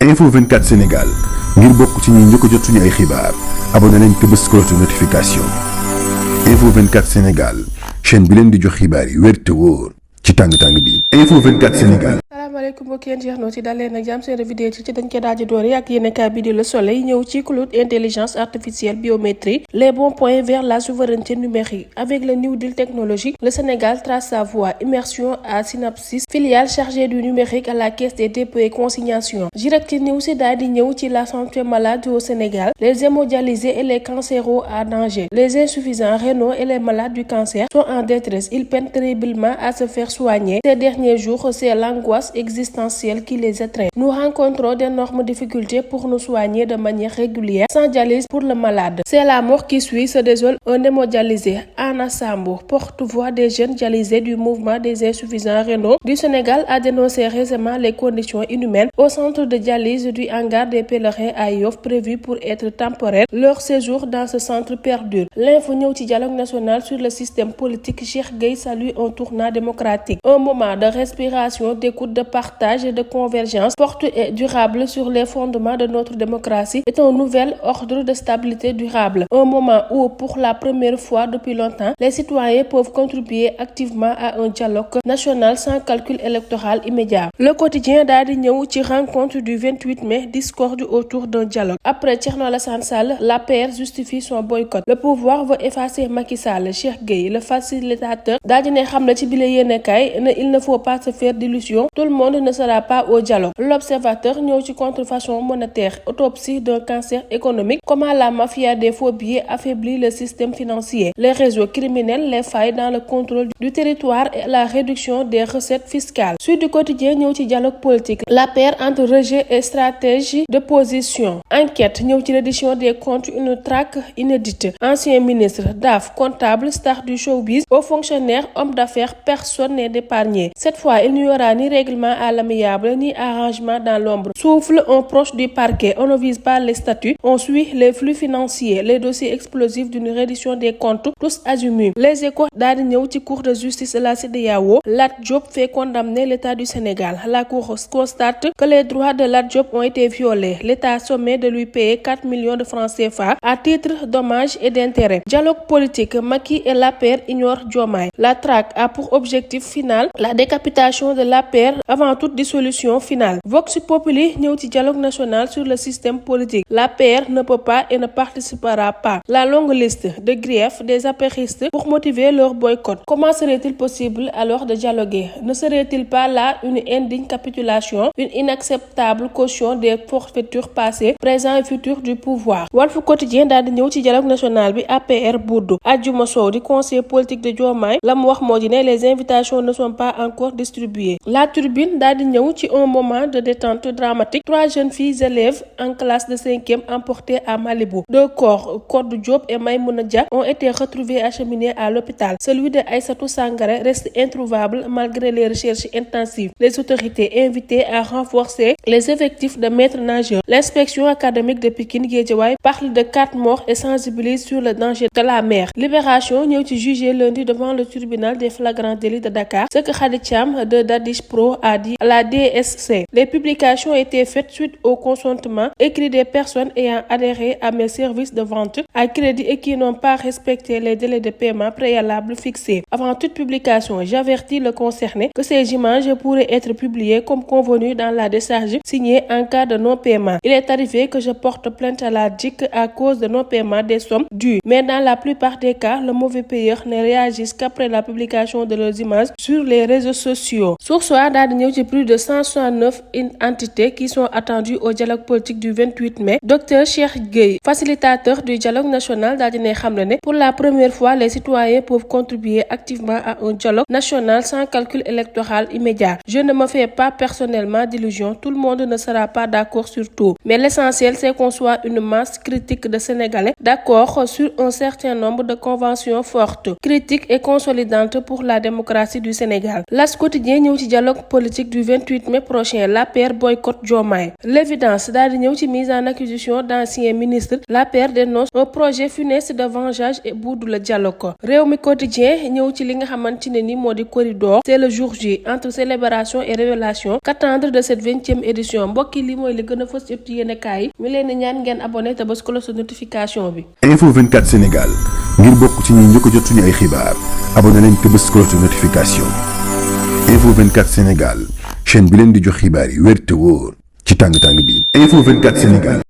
Info 24 Sénégal ngir bokk ci ñi njëkk a jot suñu ay xibaar abonné leen te bës cloche de notification. Info 24 Sénégal chaîne bi leen di jox xibaar yi wér te wóor ci tàng-tàng bi. Info 24 Sénégal. asalaamaaleykum mbokki internautes yi dalee nag jàmm seen vidéo ci dañ koy daal di doore ak yéenekaay bi di Le Soleil ñëw ci cloud intelligence artificielle biométrie les bons points vers la souveraineté numérique. Avec le New Deal technologique, le Sénégal trace sa voie. Immersion à Synapsis, filiale chargée du numérique à la Caisse des dépôts et consignations. Direct News daal di ñëw ci la santé malade au Sénégal, les hémodialysés et les cancéreux à danger. Les insuffisants rénaux et les malades du cancer sont en détresse. Ils peinent terriblement à se faire soigner. Ces derniers jours, c'est l'angoisse existentielle qui les étreint. Nous rencontrons d'énormes difficultés pour nous soigner de manière régulière, sans dialyse pour le malade. C'est la mort qui suit, se désole un hémodialysé. Anna Sambo, porte-voix des jeunes dialysés du mouvement des insuffisants rénaux du Sénégal, a dénoncé récemment les conditions inhumaines au centre de dialyse du hangar des pèlerins à Yoff, prévu pour être temporaire. Leur séjour dans ce centre perdure. L'info ñëw ci dialogue national sur le système politique. Cheikh Gueye salue un tournant démocratique. Un moment de respiration, d'écoute, de partage et de convergence forte et durable sur les fondements de notre démocratie est un nouvel ordre de stabilité durable. Un moment où, pour la première fois depuis longtemps, les citoyens peuvent contribuer activement à un dialogue national sans calcul électoral immédiat. Le quotidien daal di ñëw ci rencontre du 28 mai, discorde autour d'un dialogue. Après Thierno Alassane Sall, l'APR justifie son boycott. Le pouvoir veut effacer Macky Sall. Cheikh Gueye, le facilitateur, daal di ne xam na ci bile yéenekaay ne il ne faut pas se faire d'illusions. Tout le monde ne sera pas au dialogue. L'observateur ñëw ci contrefaçon monétaire, autopsie d'un cancer économique, comment la mafia des faux billets affaiblit le système financier, les réseaux criminels, les failles dans le contrôle du territoire et la réduction des recettes fiscales. Suite du quotidien ñëw ci dialogue politique, la paire entre rejet et stratégie de position. Enquête ñëw ci reddition des comptes, une traque inédite. Ancien ministre, DAF, comptable, star du showbiz, aux fonctionnaires, hommes d'affaires, personne n'est épargné. Cette fois, il n'y aura ni règlement à l'amiable ni arrangement dans l'ombre. Souffle un proche du parquet. On ne vise pas les statuts, on suit les flux financiers, les dossiers explosifs d'une reddition des comptes, tous azimuts. Les Échos daal di ñëw ci cour de justice de la CEDEAO. Lat Diop fait condamner l'État du Sénégal. La cour constate que les droits de Lat Diop ont été violés. L'État sommé de lui payer 4 millions de francs CFA à titre dommages et d'intérêts. Dialogue politique, Macky et l'APR ignorent Diomaye. La traque a pour objectif final la décapitation de l'APR avant toute dissolution finale. Vox Populi ñëw ci dialogue national sur le système politique. L'APR ne peut pas et ne participera pas. La longue liste de griefs des apéristes pour motiver leur boycott. Comment serait-il possible alors de dialoguer? Ne serait-il pas là une indigne capitulation, une inacceptable caution des forfaitures passées, présents et futures du pouvoir? Walf Quotidien daal di ñëw ci dialogue national bi APR buddu. Adjuma Sow di conseiller politique de Diomaye la mu wax moo di ne les invitations ne sont pas encore distribuées. La Tribune daal di ñëw ci un moment de détente dramatique. 3 jeunes filles élèves en classe de 5e emportées à Malibu. 2 corps, Codou Diop et Maïmouna Dia, ont été retrouvés acheminés à l'hôpital. Celui de Aïssatou Sangaré reste introuvable malgré les recherches intensives. Les autorités invitées à renforcer les effectifs de maîtres nageurs. L'inspection académique de Pikine Guédiawaye parle de 4 morts et sensibilise sur le danger de la mer. Libération ñëw ci jugé lundi devant le tribunal des flagrants délits de Dakar ce que Khady Thiam de Dadish Pro a dit à la DSC. Les publications ont été faites suite au consentement écrit des personnes ayant adhéré à mes services de vente à crédit et qui n'ont pas respecté les délais de paiement préalables fixés. Avant toute publication, j'avertis le concerné que ces images pourraient être publiées comme convenu dans la décharge signée en cas de non-paiement. Il est arrivé que je porte plainte à la DIC à cause de non-paiement des sommes dues. Mais dans la plupart des cas, le mauvais payeur ne réagisse qu'après la publication de leurs images sur les réseaux sociaux. Source A daal di ñëw ci plus de 169 entités qui sont attendues au dialogue politique du 28 mai. Dr Cheikh Gueye, facilitateur du dialogue national, daal di ne xam ne pour la première fois, les citoyens peuvent contribuer activement à un dialogue national sans calcul électoral immédiat. Je ne me fais pas personnellement d'illusions, tout le monde ne sera pas d'accord sur tout. Mais l'essentiel, c'est qu'on soit une masse critique de Sénégalais d'accord sur un certain nombre de conventions fortes, critiques et consolidantes pour la démocratie du Sénégal. L'As quotidien ñëw ci dialogue politique politique du 28 mai prochain, l'APR boycotte Diomaye. L'évidence daal di ñëw ci mise en accusation d'anciens ministres. L'APR dénonce un projet funeste de vengeance et boude le dialogue. Rewmi Quotidien ñëw ci li nga xamante ne ni moo di corridor. C'est le jour J entre célébration et révélation. Qu'attendre de cette 20e édition? Mbokk yi li mooy li gën a fës ci yéenekaay yi. ñu leen di ñaan ngeen abonné te bës cloche de notification bi. Info 24 Sénégal ngir bokk ci ñi njëkk a jot suñu ay xibaar abonné leen te bës cloche de notification. Info 24 Sénégal chaîne bi leen di jox xibaar yi wér te wóor ci tàng-tàng bi. Info 24 Sénégal.